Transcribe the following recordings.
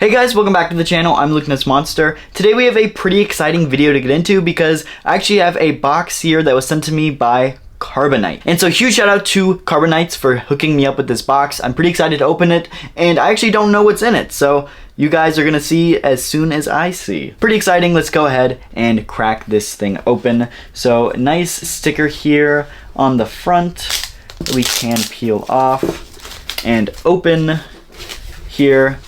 Hey guys, welcome back to the channel. I'm Lukenessmonster. Today we have a pretty exciting video to get into because I actually have a box here that was sent to me by Carbonite. And so huge shout out to Carbonites for hooking me up with this box. I'm pretty excited to open it and I actually don't know what's in it. So you guys are gonna see as soon as I see. Pretty exciting. Let's go ahead and crack this thing open. So nice sticker here on the front that we can peel off and open. Here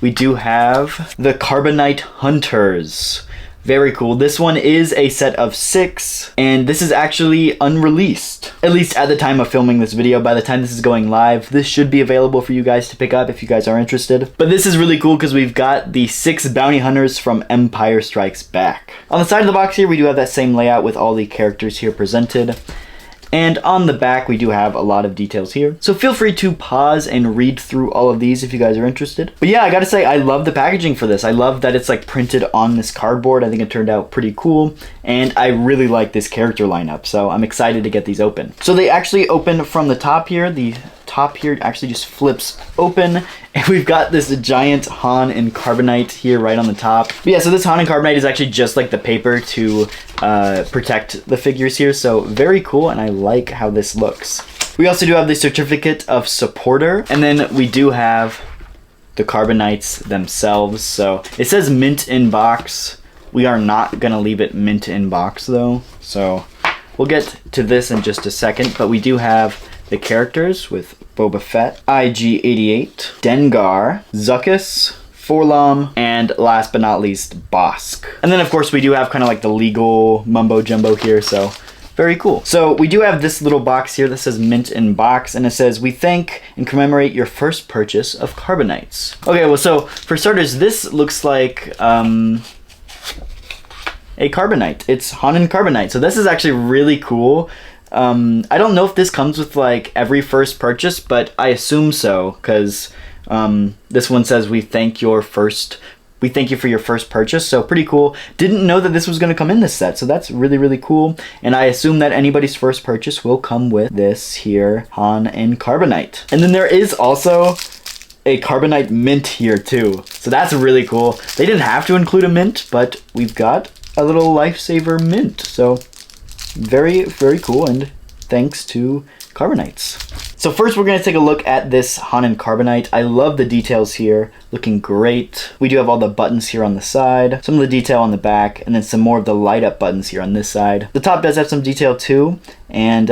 we do have the Carbonite Hunters. Very cool. This one is a set of 6, and this is actually unreleased. At least at the time of filming this video. By the time this is going live, this should be available for you guys to pick up if you guys are interested. But this is really cool because we've got the 6 bounty hunters from Empire Strikes Back. On the side of the box here, we do have that same layout with all the characters here presented. And on the back, we do have a lot of details here. So feel free to pause and read through all of these if you guys are interested. But yeah, I gotta say, I love the packaging for this. I love that it's like printed on this cardboard. I think it turned out pretty cool. And I really like this character lineup. So I'm excited to get these open. So they actually open from the top here. The top here actually just flips open. And we've got this giant Han and Carbonite here right on the top. But yeah, so this Han and Carbonite is actually just like the paper to protect the figures here. So very cool, and I like how this looks. We also do have the certificate of supporter, and then we do have the Carbonites themselves. So it says mint in box. We are not gonna leave it mint in box though. So we'll get to this in just a second, but we do have the characters with Boba Fett, IG-88, Dengar, Zuckuss, Forlom, and last but not least, Bosk. And then of course we do have kind of like the legal mumbo jumbo here, so very cool. So we do have this little box here that says mint in box, and it says, "We thank and commemorate your first purchase of Carbonites." Okay, well, so for starters, this looks like a Carbonite. It's Han and Carbonite. So this is actually really cool. I don't know if this comes with like every first purchase, but I assume so, because this one says we thank you for your first purchase. So pretty cool. Didn't know that this was going to come in this set, so that's really, really cool. And I assume that anybody's first purchase will come with this here Han and Carbonite. And then there is also a Carbonite mint here too, so that's really cool. They didn't have to include a mint, but we've got a little lifesaver mint, so very, very cool, and thanks to Carbonites. So first we're going to take a look at this Han and Carbonite. I love the details here, looking great. We do have all the buttons here on the side, some of the detail on the back, and then some more of the light up buttons here on this side. The top does have some detail too, and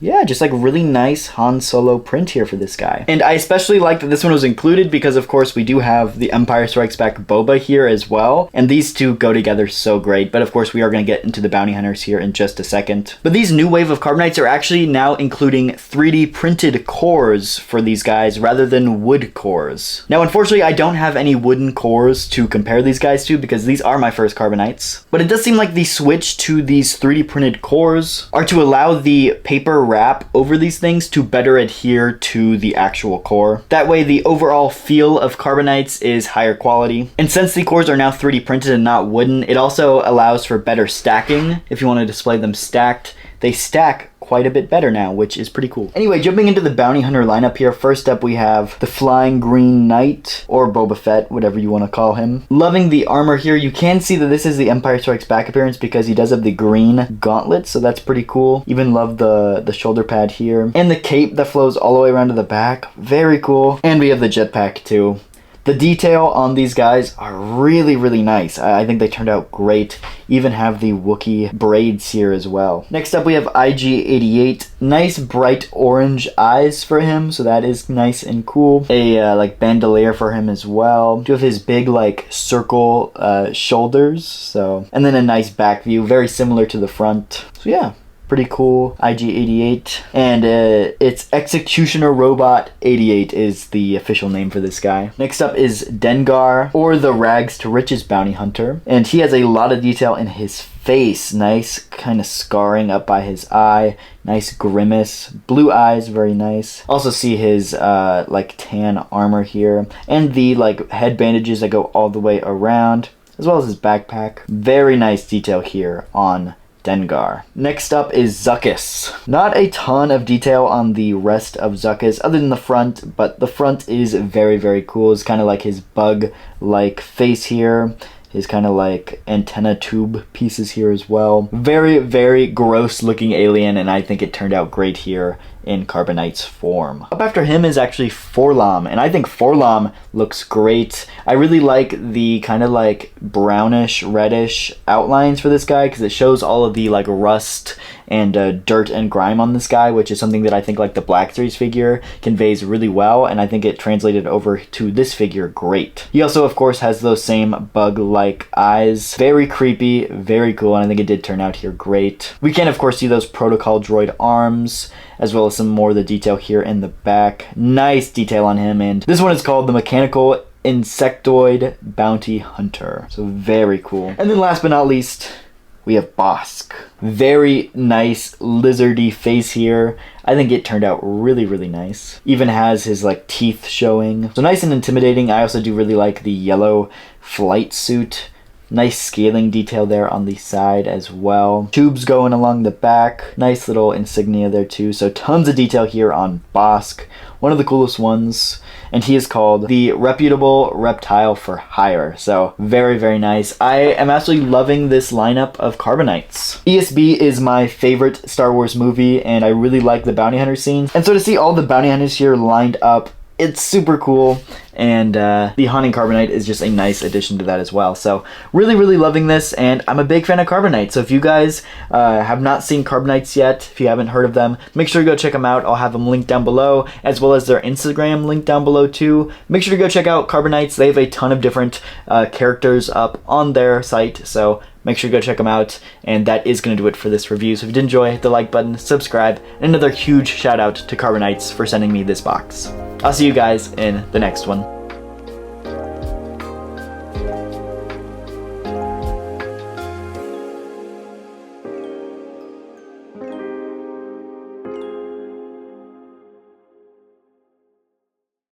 yeah, just like really nice Han Solo print here for this guy. And I especially like that this one was included because of course we do have the Empire Strikes Back Boba here as well, and these two go together so great. But of course we are going to get into the bounty hunters here in just a second. But these new wave of Carbonites are actually now including 3D printed cores for these guys rather than wood cores. Now unfortunately I don't have any wooden cores to compare these guys to because these are my first Carbonites. But it does seem like the switch to these 3D printed cores are to allow the paper wrap over these things to better adhere to the actual core. That way the overall feel of Carbonites is higher quality. And since the cores are now 3D printed and not wooden, it also allows for better stacking. If you want to display them stacked, they stack quite a bit better now, which is pretty cool. Anyway, jumping into the bounty hunter lineup here, first up we have the Flying Green Knight, or Boba Fett, whatever you want to call him. Loving the armor here. You can see that this is the Empire Strikes Back appearance because he does have the green gauntlets, so that's pretty cool. Even love the shoulder pad here. And the cape that flows all the way around to the back. Very cool. And we have the jetpack too. The detail on these guys are really, really nice. I think they turned out great. Even have the Wookiee braids here as well. Next up we have IG-88. Nice bright orange eyes for him, so that is nice and cool. A like bandolier for him as well. Do have his big like circle shoulders, so, and then a nice back view, very similar to the front. So yeah, pretty cool. IG-88, and it's Executioner Robot 88 is the official name for this guy. Next up is Dengar, or the Rags to Riches bounty hunter, and he has a lot of detail in his face. Nice kind of scarring up by his eye, nice grimace, blue eyes, very nice. Also see his like tan armor here, and the like head bandages that go all the way around, as well as his backpack. Very nice detail here on Dengar. Next up is Zuckuss. Not a ton of detail on the rest of Zuckuss other than the front, but the front is very, very cool. It's kind of like his bug-like face here. His kind of like antenna tube pieces here as well. Very, very gross looking alien, and I think it turned out great here in Carbonite's form. Up after him is actually Forlom, and I think Forlom looks great. I really like the kind of like brownish, reddish outlines for this guy because it shows all of the like rust and dirt and grime on this guy, which is something that I think like the BlackSeries figure conveys really well, and I think it translated over to this figure great. He also, of course, has those same bug-like eyes. Very creepy, very cool, and I think it did turn out here great. We can, of course, see those protocol droid arms, as well as some more of the detail here in the back. Nice detail on him, and this one is called the Mechanical Insectoid Bounty Hunter. So very cool. And then last but not least, we have Bossk. Very nice lizardy face here. I think it turned out really, really nice. Even has his like teeth showing. So nice and intimidating. I also do really like the yellow flight suit. Nice scaling detail there on the side as well. Tubes going along the back. Nice little insignia there too. So tons of detail here on Bossk. One of the coolest ones. And he is called the Reputable Reptile for Hire. So very, very nice. I am absolutely loving this lineup of Carbonites. ESB is my favorite Star Wars movie, and I really like the bounty hunter scenes. And so to see all the bounty hunters here lined up, it's super cool, and the Haunting Carbonite is just a nice addition to that as well. So really, really loving this, and I'm a big fan of Carbonite. So if you guys have not seen Carbonites yet, if you haven't heard of them, make sure to go check them out. I'll have them linked down below, as well as their Instagram linked down below too. Make sure to go check out Carbonites. They have a ton of different characters up on their site, so make sure to go check them out. And that is going to do it for this review. So if you did enjoy, hit the like button, subscribe, and another huge shout out to Carbonites for sending me this box. I'll see you guys in the next one.